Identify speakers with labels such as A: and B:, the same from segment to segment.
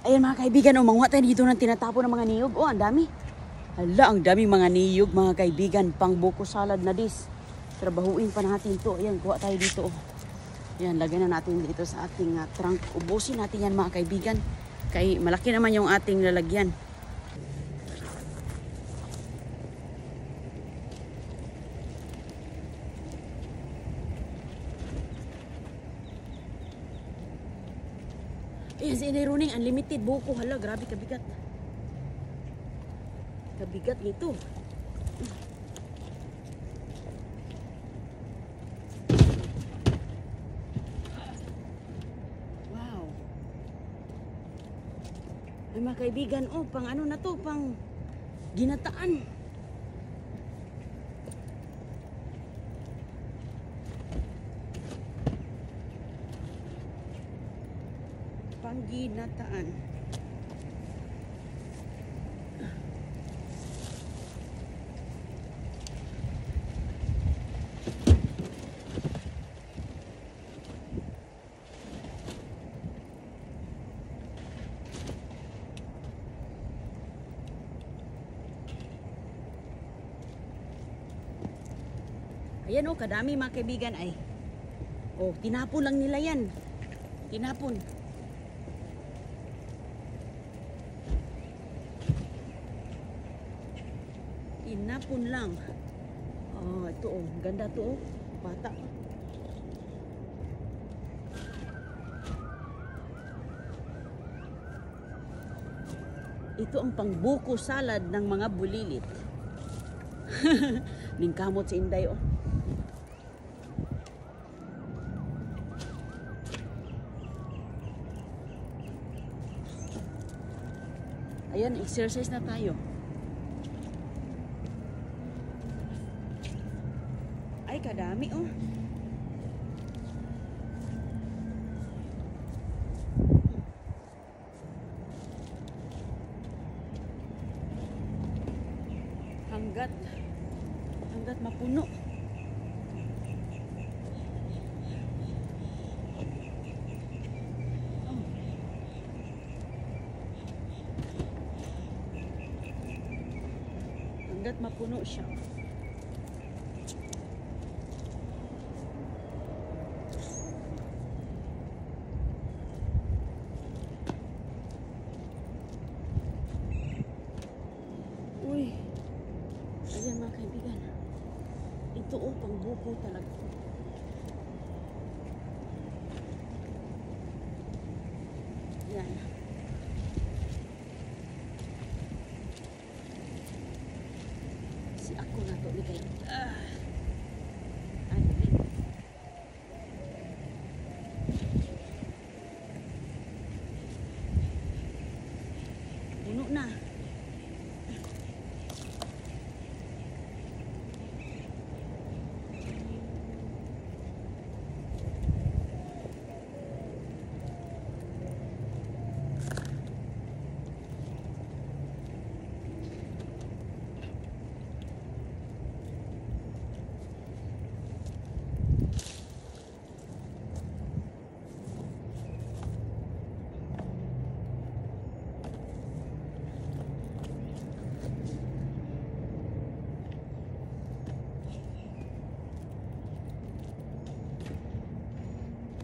A: Ayan mga kaibigan, manguha tayo dito ng tinatapon ng mga niyog. Oh, ang dami. Hala, ang daming mga niyog mga kaibigan. Pang buko salad na dis. Trabahuin pa natin to. Ayan, kuha tayo dito. Ayan, lagyan na natin dito sa ating trunk. Ubusin natin yan mga kaibigan. Kaya malaki naman yung ating lalagyan. Ayan, si Inay Runing, unlimited buko. Hala, grabe kabigat. Kabigat nito. Wow. Ay mga kaibigan, oh, pang ano na to, pang ginataan. Pang ginataan. Ayan oh, kadami mga kaibigan ay. Oh, tinapon lang nila yan. Tinapon. Tinapon lang. Oh, ito oh, ganda to oh. Bata. Ito ang pangbuko salad ng mga bulilit. Ningkamot si Inday oh. Ayan, exercise na tayo. Ay, kadami oh. Hanggat mapuno. Oh. Hanggat mapuno siya. Uy. Ayan mga kaibigan. Ito oh, pangbuko talaga. Yan. Si ako na to ni kay. Puno na.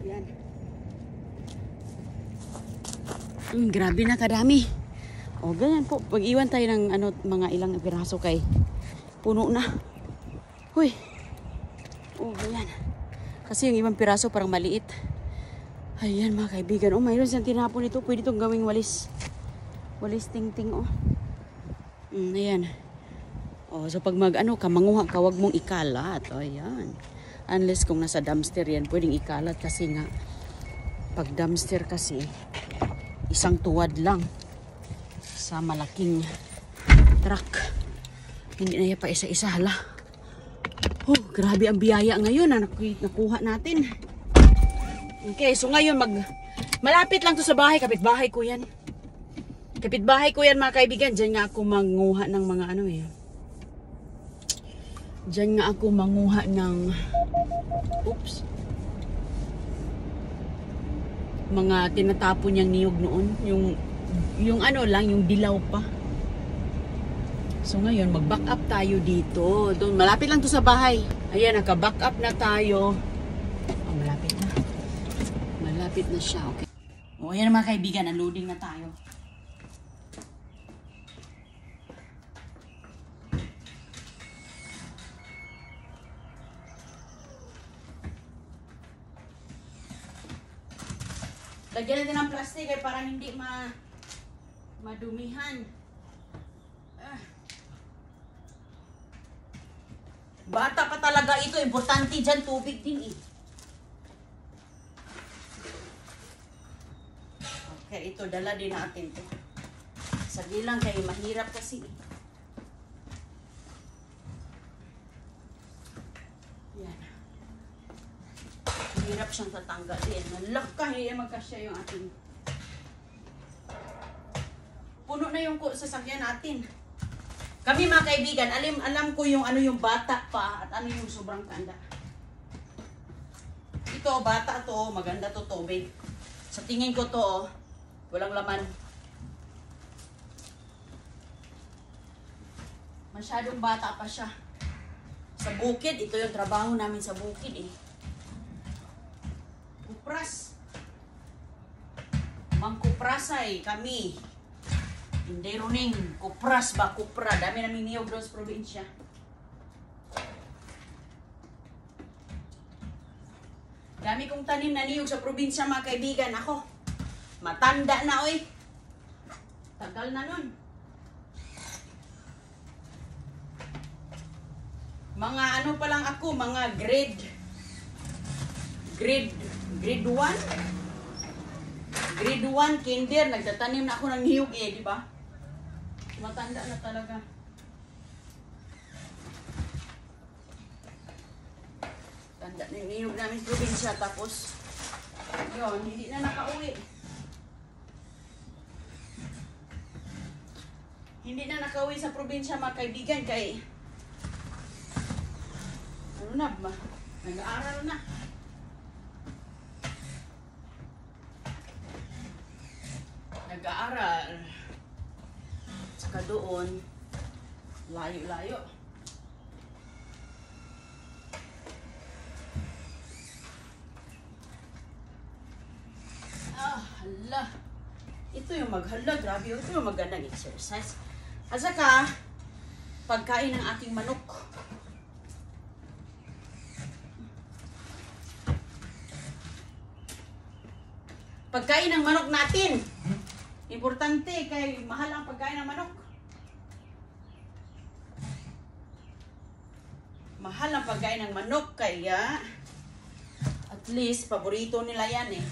A: Yan. Grabe na kadami. O ganyan po. Pag-iwan tayo ng ano, mga ilang piraso kay puno na. Huy. O ganyan. Kasi yung ibang piraso parang maliit. Ayan mga kaibigan. O mayroon siyang tinapon ito. Pwede itong gawing walis. Walis ting-ting o. Ayan. O so pag mag-ano ka, manguha ka, wag mong ikalat. O ayan. Unless kung nasa dumpster yan, pwedeng ikalat kasi nga pag dumpster kasi isang tuwad lang sa malaking truck. Hindi na yan pa isa-isa hala. Oh, grabe ang biyaya ngayon na nakuha natin. Okay, so ngayon malapit lang to sa bahay, kapitbahay ko yan. Kapitbahay ko yan mga kaibigan. Diyan nga ako manguha ng mga ano eh. Diyan nga ako manguha ng mga tinatapon niyang niyog noon. Yung Yung ano lang, yung dilaw pa. So ngayon, mag-back up tayo dito. Doon, malapit lang to sa bahay. Ayan, naka-back up na tayo. Oh, malapit na. Malapit na siya, okay. O, ayan mga kaibigan, unloading na tayo. Lagyan natin ng plastic eh, para hindi madumihan. Bata pa talaga ito. Importante dyan, tubig din eh. Okay, ito, dala din natin to. Sabi lang kayo, mahirap kasi. Yan. Mahirap siyang tatanggalin. Nalaka, hindi magkasya yung ating. Puno na yung sasakyan natin. Kami mga kaibigan, alam ko yung ano yung bata pa at ano yung sobrang tanda. Ito, bata to, maganda to tubig. Sa tingin ko to, walang laman. Masyadong bata pa siya. Sa bukid, ito yung trabaho namin sa bukid eh. Kupras. Mangkuprasay kami. Hindi runing, kupras ba, kupra. Dami namin niyog doon sa probinsya. Dami kong tanim na niyog sa probinsya mga kaibigan. Ako, matanda na oy. Tagal na nun. Mga ano pa lang ako, mga grade 1. Grade 1, kinder, nagtatanim na ako ng niyog eh, di ba? Matanda na talaga. Tanda na yung niyog namin sa probinsya, tapos yun, hindi na nakauwi. Hindi na nakauwi sa probinsya mga kaibigan kay ano na ba? Nag-aaral na. Nag-aaral. Saka doon, layo-layo. Ah, hala. Ito yung maghala, grabe. Ito yung magandang exercise. At saka, pagkain ng ating manok. Pagkain ng manok natin. Importante kay mahal ang pagkain ng manok. Mahal ang pagkain ng manok kaya at least paborito nila yan eh.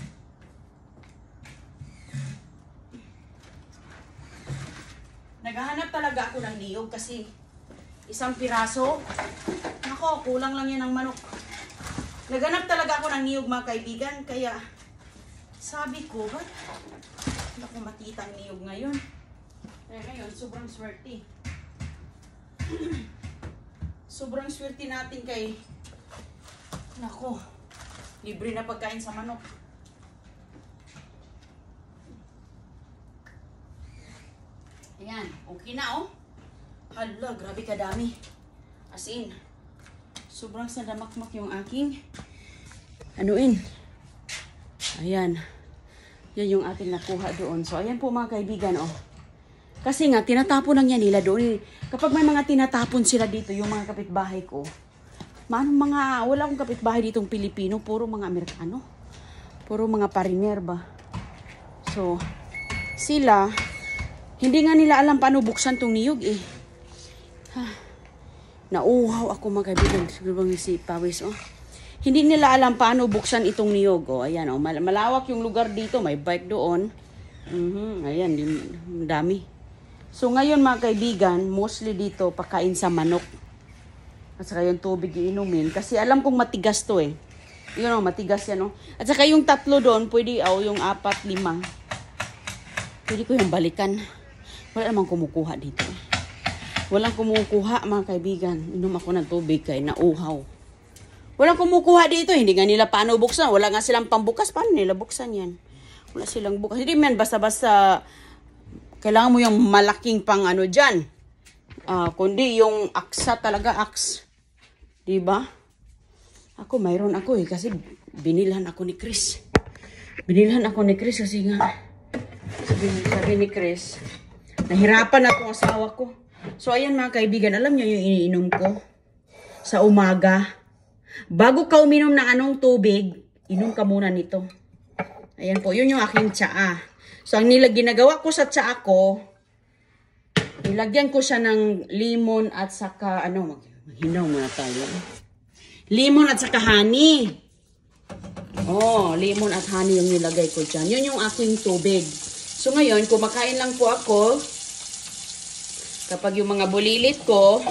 A: Naghahanap talaga ako ng niyog kasi isang piraso. Nako, kulang lang yan ng manok. Naghanap talaga ako ng niyog mga kaibigan kaya sabi ko, ba't hindi ko makita ang niyog ngayon? Kaya ngayon, sobrang swerte. Sobrang swerte natin kay nako, libre na pagkain sa manok. Ayan, okay na oh. Hala, grabe kadami. As in, sobrang sadamakmak yung aking anuin. Ayan. Yan yung ating nakuha doon. So, ayan po mga kaibigan, oh. Kasi nga, tinatapon lang yan nila doon. Kapag may mga tinatapon sila dito, yung mga kapitbahay ko, wala akong kapitbahay ditong Pilipino, puro mga Amerikano. Puro mga pariner ba. So, sila, hindi nga nila alam paano buksan tong niyog eh. Nauhaw ako mga kaibigan. Siguro bang si Pawis, oh. Hindi nila alam paano buksan itong niyog. Oh, ayan, oh. Malawak yung lugar dito. May bike doon. Ayan, dami. So, ngayon mga kaibigan, mostly dito, pakain sa manok. At saka yung tubig iinumin. Kasi alam kong matigas to eh. Yun oh, matigas yan oh. At saka yung 3 doon, pwede, oh, yung 4, 5. Pwede ko yung balikan. Wala namang kumukuha dito eh. Walang kumukuha mga kaibigan. Inom ako ng tubig kay nauhaw. Walang kumukuha dito. Hindi nga nila paano buksan. Wala nga silang pambukas. Paano nila buksan yan? Wala silang bukas. Hindi man basta-basta Kailangan mo yung malaking pang ano dyan. Kundi yung aksa talaga, aks. Diba? Ako, mayroon ako kasi binilhan ako ni Chris. Binilhan ako ni Chris kasi nga, sabi ni Chris, nahirapan ako ang asawa ko. So, ayan mga kaibigan, alam niyo yung iniinom ko sa umaga. Bago ka uminom ng anong tubig, inom ka muna nito. Ayan po, yun yung aking tsaa. So, ang ginagawa ko sa tsaa ko, nilagyan ko siya ng lemon at saka, maghinaw muna tayo. Lemon at saka honey. Oh, lemon at honey yung nilagay ko dyan. Yun yung aking tubig. So ngayon, kumakain lang po ako. Kapag yung mga bulilit ko,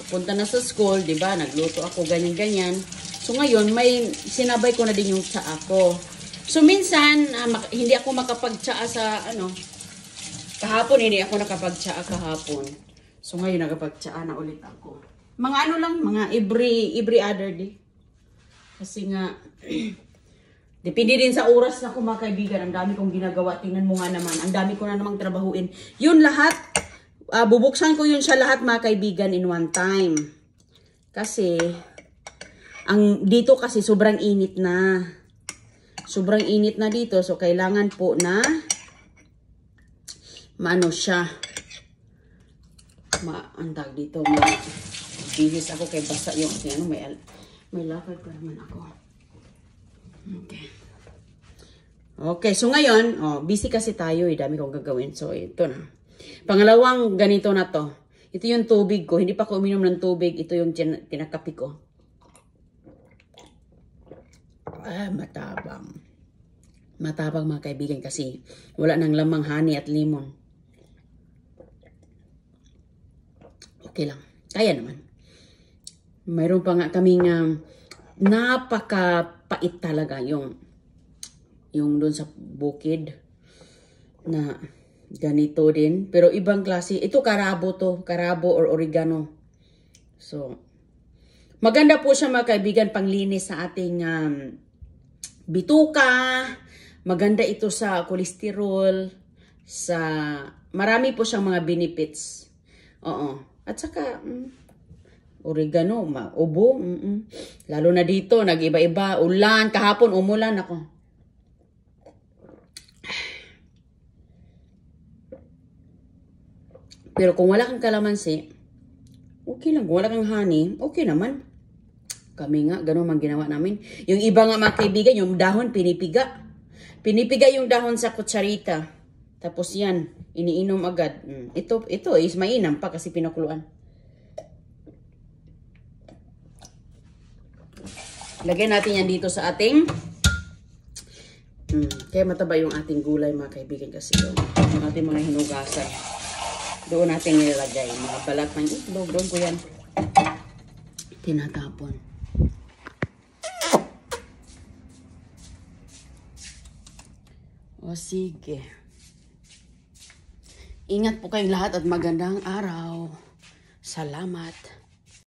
A: punta na sa school, di ba? Nagluto ako, ganyan-ganyan. So ngayon, may sinabay ko na din yung tsaa ko. So minsan, hindi ako makapag-tsaa sa, kahapon, hindi ako nakapag-tsaa kahapon. So ngayon, nakapag-tsaa na ulit ako. Mga mga every other day. Kasi nga, depende din sa oras na ko mga kaibigan. Ang dami kong ginagawa. Tingnan mo nga naman. Ang dami ko na namang trabahuin. Yun lahat, bubuksan ko yun siya lahat mga kaibigan in one time. Kasi, dito kasi sobrang init na. Sobrang init na dito. So, kailangan po na siya. Antag dito. Bihis ako kay basta yung may lakad ko naman ako. Okay. Okay, so ngayon, busy kasi tayo, dami kong gagawin. So, ito na. Pangalawang ganito na to. Ito yung tubig ko. Hindi pa ako uminom ng tubig. Ito yung kinakapi ko. Matabang. Matabang mga kaibigan kasi wala nang lamang honey at lemon. Okay lang. Kaya naman. Mayroon pa nga kaming napakapait talaga yung doon sa bukid na ganito din. Pero ibang klase. Ito karabo to. Karabo or oregano. So, maganda po siya mga kaibigan panglinis sa ating bituka. Maganda ito sa cholesterol. Marami po siyang mga benefits. Oo. At saka, oregano, ubo. Lalo na dito, nag-iba-iba. Ulan, kahapon umulan ako. Pero kung wala kang kalamansi, okay lang. Kung wala kang honey, okay naman. Kami nga, ganun man ginawa namin. Yung iba nga mga kaibigan, yung dahon, pinipiga. Pinipiga yung dahon sa kutsarita. Tapos yan, iniinom agad. Ito is mainam pa kasi pinakuluan. Lagyan natin yan dito sa ating kaya mataba yung ating gulay mga kaibigan kasi yung ating mga hinugasan. Doon natin nilagay. Mga balat ng itlog. Doon ko yan tinatapon. O sige. Ingat po kayong lahat at magandang araw. Salamat.